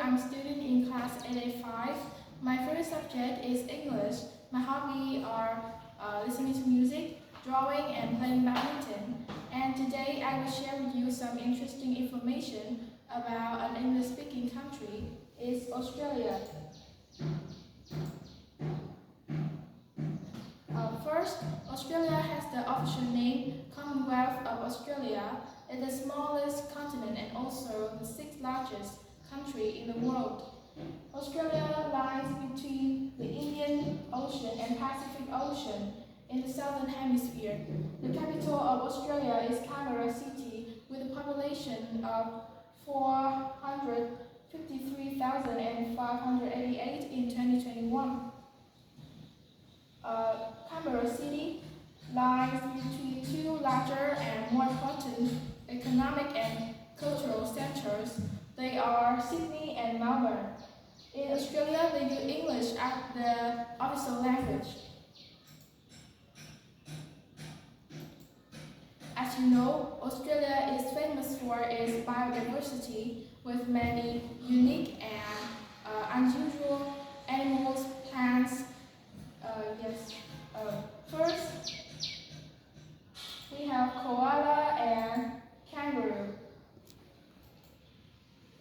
I'm student in class 8A5. My favorite subject is English. My hobby are listening to music, drawing, and playing badminton. And today I will share with you some interesting information about an English-speaking country. It's Australia. First, Australia has the official name Commonwealth of Australia. It's the smallest continent and also the sixth largest country in the world. Australia lies between the Indian Ocean and Pacific Ocean in the southern hemisphere. The capital of Australia is Canberra City with a population of 453,588 in 2021. Canberra City lies between two larger and more important economic and cultural centers. They are Sydney and Melbourne. In Australia, they use English as the official language. As you know, Australia is famous for its biodiversity with many unique and unusual animals, plants. First, we have koala and kangaroo.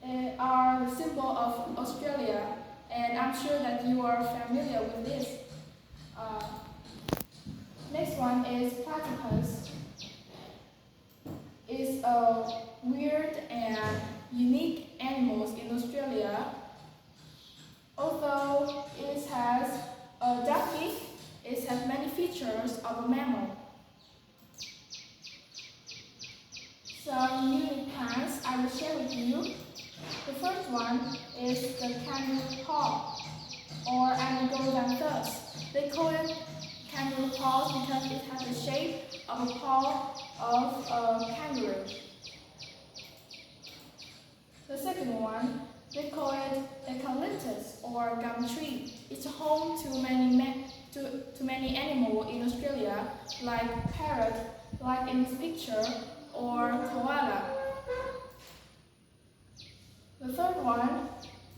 They are the symbol of Australia, and I'm sure that you are familiar with this. Next one is platypus. It's a weird and unique animals in Australia. Although it has a dark beak, it has many features of a mammal. Some unique plants I will share with you. The first one is the kangaroo paw, or Anagodonthus. They call it kangaroo paws because it has the shape of a paw of a kangaroo. The second one, they call it eucalyptus or gum tree. It's home to many animals in Australia, like parrot, like in this picture, or koala. The third one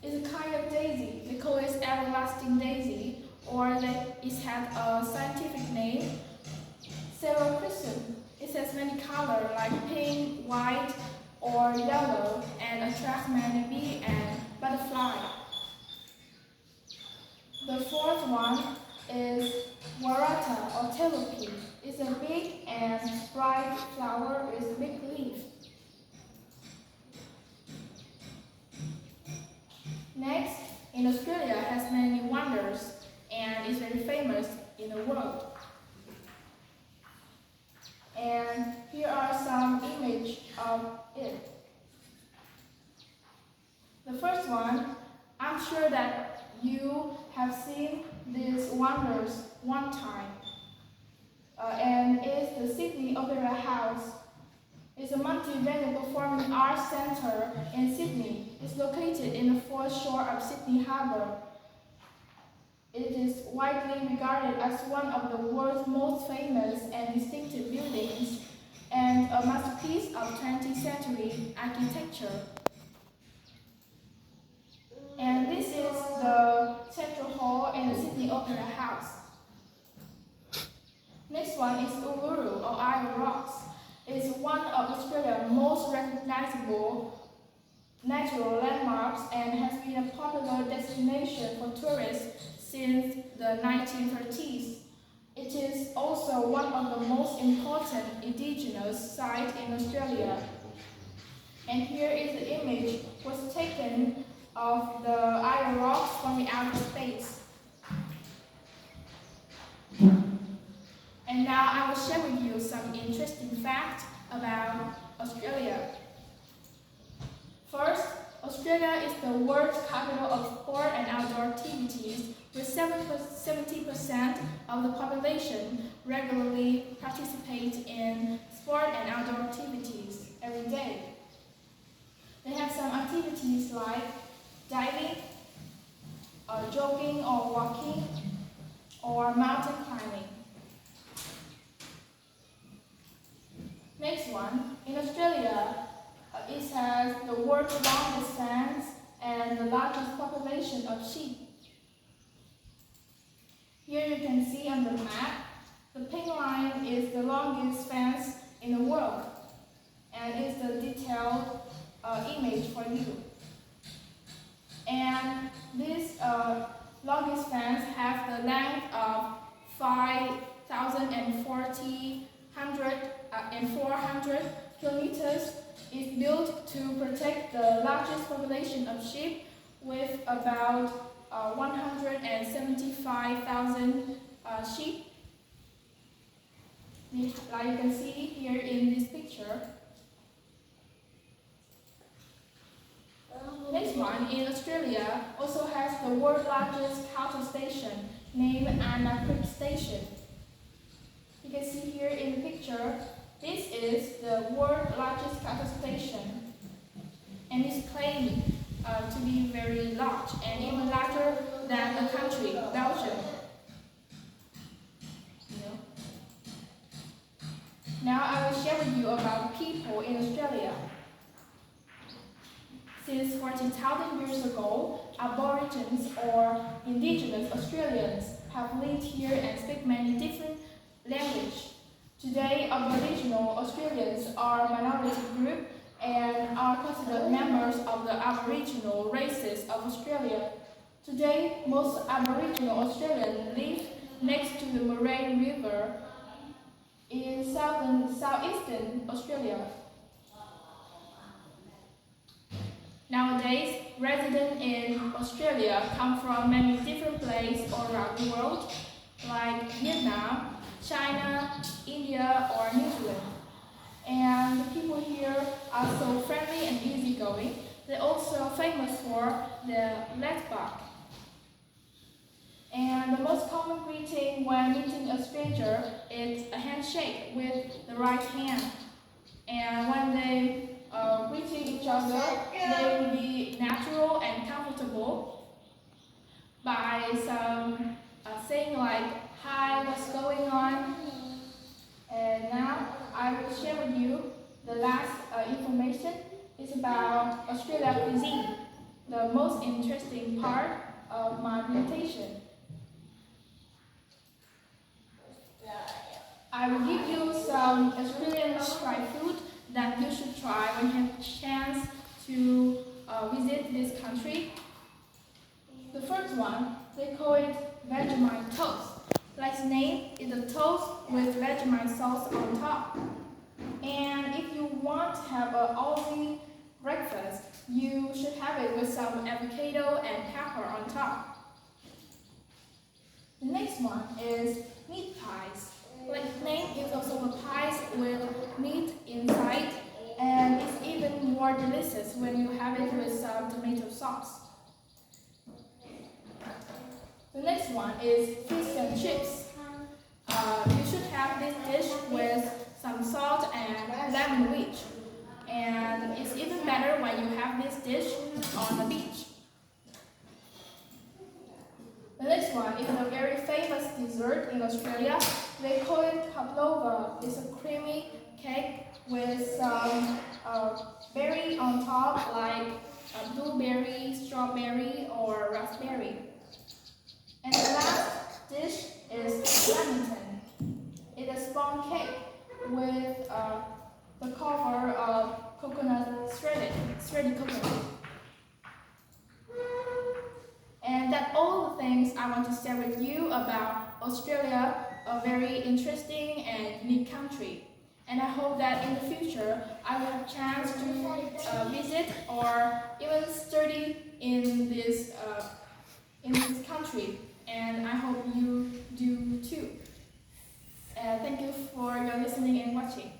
is a kind of daisy. They call it everlasting daisy, or it has a scientific name, Cerochryson. It has many colors like pink, white, or yellow, and attracts many bees and butterflies. The fourth one is Warata or telopy. It's a big and bright flower with big leaf. Next, in Australia has many wonders and is very famous in the world. And here are some images of it. The first one, I'm sure that you have seen these wonders one time. And it's the Sydney Opera House. It's a multi-venue performing arts centre in Sydney. It's located in the foreshore of Sydney Harbour. It is widely regarded as one of the world's most famous and distinctive buildings and a masterpiece of 20th century architecture. And this is the Central Hall in the Sydney Opera House. Next one is Uluru or Iron Rocks. It's one of Australia's most recognizable natural landmarks and has been a popular destination for tourists since the 1930s. It is also one of the most important indigenous sites in Australia. And here is the image was taken of the iron rocks from the outer space. And now I will share with you some interesting facts about Australia. First, Australia is the world's capital of sport and outdoor activities, with 70% of the population regularly participate in sport and outdoor activities every day. They have some activities like diving, jogging or walking, or mountain climbing. Next one, in Australia, it has the world's longest fence and and the largest population of sheep. Here you can see on the map, the pink line is the longest fence in the world, and it's the detailed image for you. And this longest fence has the length of 5,400 kilometers. It's built to protect the largest population of sheep with about 175,000 sheep. Like you can see here in this picture. Next one, in Australia, also has the world's largest cattle station named Anna Creek Station. You can see here in the picture, this is the world's largest cattle station, and it's claimed to be very large and even larger than the country, Belgium. Now I will share with you about people in Australia. Since 40,000 years ago, Aborigines or Indigenous Australians have lived here and speak many different languages. Today, Aboriginal Australians are a minority group and are considered members of the Aboriginal races of Australia. Today, most Aboriginal Australians live next to the Murray River in southeastern Australia. Nowadays, residents in Australia come from many different places all around the world, like Vietnam, China, India, or New Zealand. And the people here are so friendly and easygoing. They're also famous for their letbach. And the most common greeting when meeting a stranger is a handshake with the right hand. And when they greeting each other, they will be natural and comfortable by some saying like, "Hi, what's going on?" And now I will share with you the last information. It's about Australia cuisine, the most interesting part of my presentation. I will give you some Australian dry food that you should try when you have a chance to visit this country. The first one, they call it Vegemite toast. Like its name, it's a toast with Vegemite sauce on top. And if you want to have an Aussie breakfast, you should have it with some avocado and pepper on top. The next one is meat pies. Like its name, it's also a pies with meat inside, and it's even more delicious when you have it with some tomato sauce. The next one is fish and chips. You should have this dish with some salt and lemon wedge. And it's even better when you have this dish on the beach. The next one is a very famous dessert in Australia. They call it pavlova. It's a creamy cake with some berry on top, like blueberry, strawberry, or raspberry. And the last dish is lamington. It's a sponge cake with the cover of coconut, shredded coconut. And that's all the things I want to share with you about Australia, a very interesting and unique country. And I hope that in the future I will have a chance to visit or even study in this country. And I hope you do too. Thank you for your listening and watching.